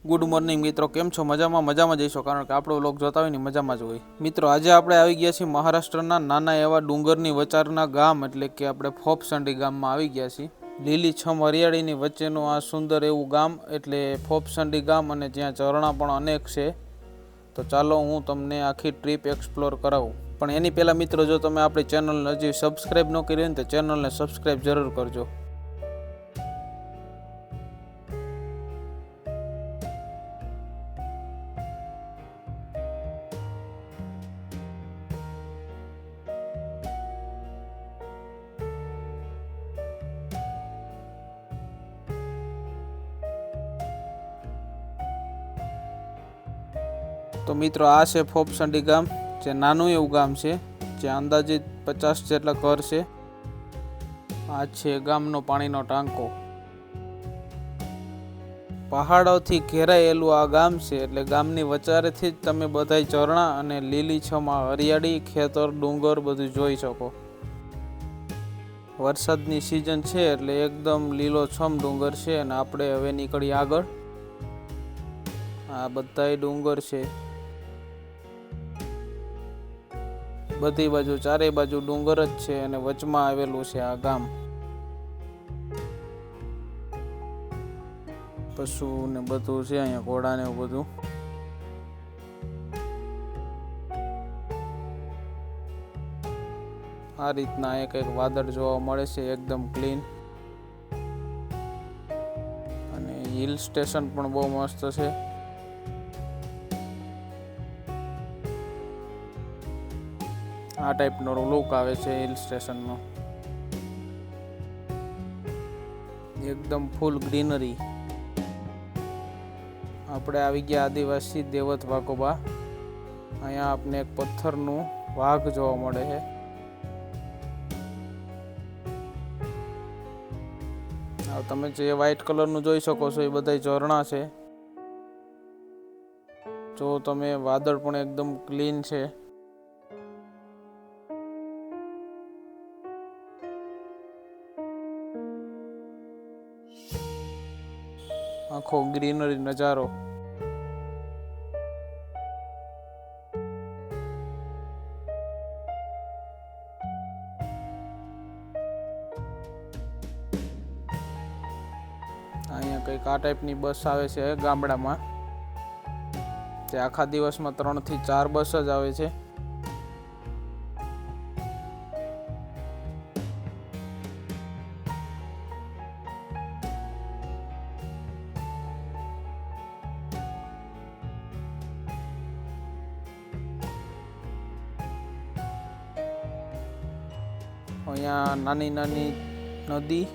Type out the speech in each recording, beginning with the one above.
Good morning મિત્રો, કેમ છો? મજામાં જઈશો, કારણ કે આપણો વ્લોગ જોતા હોય ને મજામાં જ હોય. મિત્રો, આજે આપણે આવી ગયા છીએ મહારાષ્ટ્રના નાના એવા ડુંગરની વચારના ગામ એટલે કે આપણે ફોપસંડી ગામમાં આવી ગયા છીએ. લીલીછમ હરિયાળીની વચ્ચેનું આ સુંદર એવું ગામ એટલે ફોપસંડી ગામ, અને જ્યાં ઝરણા પણ અનેક છે. તો ચાલો હું તમને આખી ટ્રીપ એક્સપ્લોર કરાવું. પણ એની પહેલાં મિત્રો, જો તમે આપણી ચેનલને હજી સબસ્ક્રાઈબ ન કરી હોય ને તો ચેનલને સબસ્ક્રાઈબ જરૂર કરજો. તો મિત્રો, આ છે ફોપસંડી ગામ, જે નાનું એવું ગામ છે, જ્યાં અંદાજિત 50 જેટલા ઘર છે. આ છે ગામનો પાણીનો ટાંકો. પહાડોથી ઘેરાયેલું આ ગામ છે, એટલે ગામની વચારેથી જ તમે બધાય ઝરણા અને લીલીછમ હરિયાળી, ખેતર, ડુંગર બધું જોઈ શકો. વરસાદની સિઝન છે એટલે એકદમ લીલોછમ ડુંગર છે. અને આપણે હવે નીકળી આગળ. આ બધાય ડુંગર છે, બધી બાજુ ચારે બાજુ ડુંગર જ છે, અને વચમાં આવેલું છે આ ગામ. પશુ ને બધું છે અહીંયા, ઘોડા ને એવું બધું. આ રીતના એક વાદળ જોવા મળે છે, એકદમ ક્લીન. અને હિલ સ્ટેશન પણ બહુ મસ્ત છે. આ ટાઈપનો લુક આવે છે હિલ સ્ટેશનનો. એકદમ ફૂલ ગ્રીનરી. આપણે આવી ગયા આદિવાસી દેવત વાઘોબા. અહીંયા આપને એક પથ્થરનું વાઘ જોવા મળે છે. તમે જે વ્હાઈટ કલરનું જોઈ શકો છો એ બધા ઝરણા છે. જો તમે, વાદળ પણ એકદમ ક્લીન છે. આખો ગ્રીનરી નજારો. અહીંયા કંઈક આ ટાઈપની બસ આવે છે ગામડામાં. તે આખા દિવસમાં 3 થી 4 બસ જ આવે છે. અહીંયા નાની નાની નદી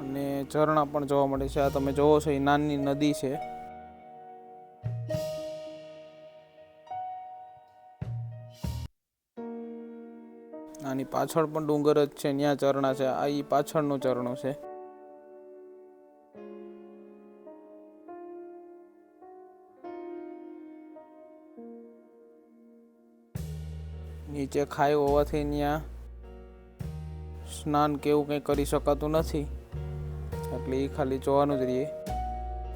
અને ઝરણા પણ જોવા મળે છે. આ તમે જોવો છો એ નાની નદી છે. આની પાછળ પણ ડુંગર જ છે, ત્યાં ઝરણા છે. આ ઈ પાછળનું ઝરણું છે. નીચે ખાઈ હોવાથી ત્યાં સ્નાન કેવું કંઈ કરી શકાતું નથી, એટલે એ ખાલી જોવાનું જ રહીએ.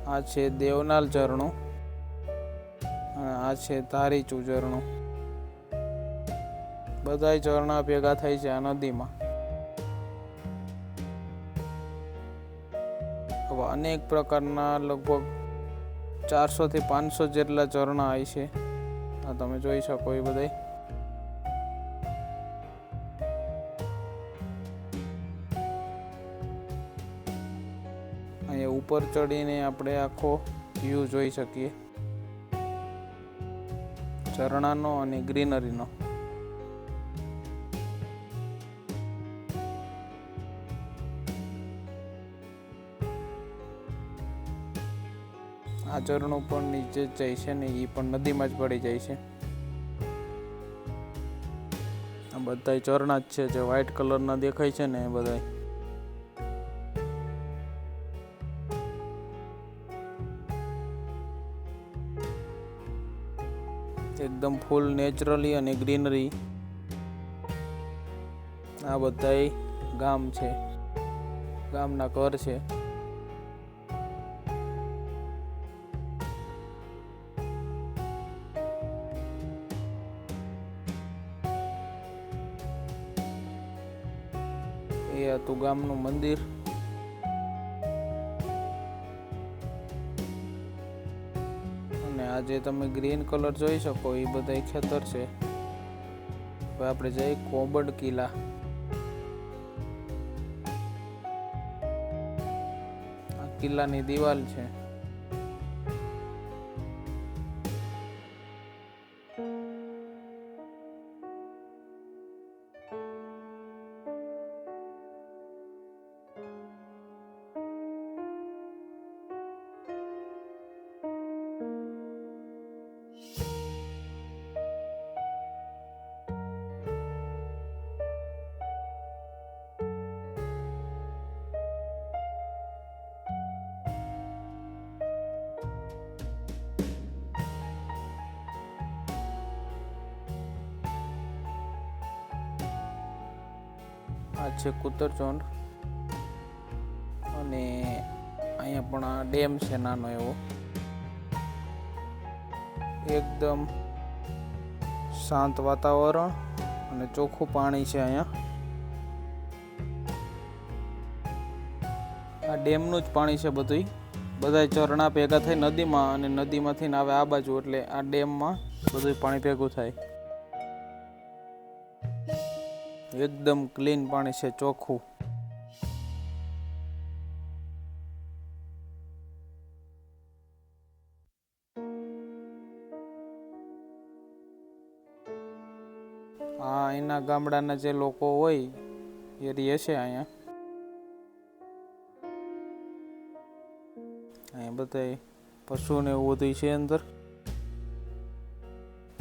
આ છે દેવનાલ ઝરણું અને આ છે ધારીચું ઝરણું. બધાય ઝરણા ભેગા થાય છે આ નદીમાં. હવે અનેક પ્રકારના લગભગ 400 થી 500 જેટલા ઝરણા હોય છે. આ તમે જોઈ શકો એ બધાય. અહીંયા ઉપર ચડીને આપણે આખો વ્યૂ જોઈ શકીએ, ઝરણાનો અને ગ્રીનરીનો. આ ઝરણું પણ નીચે જ જાય છે ને એ પણ નદીમાં જ પડી જાય છે. આ બધા ઝરણા જ છે, જે વ્હાઈટ કલરના દેખાય છે ને એ બધા. એકદમ ફૂલ નેચરલી અને ગ્રીનરી. આ બધાય ગામ છે, ગામના ઘર છે. એ હતું ગામનું મંદિર. અને આ જે તમે ગ્રીન કલર જોઈ શકો એ બધા ખેતર છે. હવે આપણે જઈએ કોબડ કિલ્લા. આ કિલ્લાની દિવાલ છે. આ છે કુતરચોંડ. અને અહીંયા પણ આ ડેમ છે નાનો એવો. એકદમ શાંત વાતાવરણ અને ચોખ્ખું પાણી છે અહીંયા. આ ડેમનું જ પાણી છે બધું. બધા ઝરણા ભેગા થઈ નદીમાં અને નદીમાંથી આવે આ બાજુ, એટલે આ ડેમમાં બધું પાણી ભેગું થાય. એકદમ ક્લીન પાણી છે, ચોખ્ખું. આ એના ગામડાના જે લોકો હોય એ રહે છે અહીંયા. અહીંયા બધા પશુને એવું બધું છે અંદર.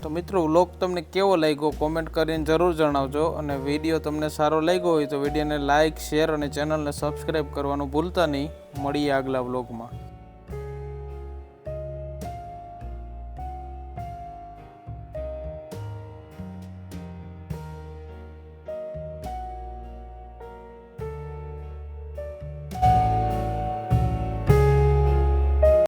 તો મિત્રો, વ્લોગ તમને કેવો લાગ્યો કોમેન્ટ કરીને જરૂર જણાવજો. અને વિડીયો તમને સારો લાગ્યો હોય તો વિડીયોને લાઇક, શેર અને ચેનલને સબસ્ક્રાઈબ કરવાનું ભૂલતા નહીં. મળીએ આગલા વ્લોગમાં.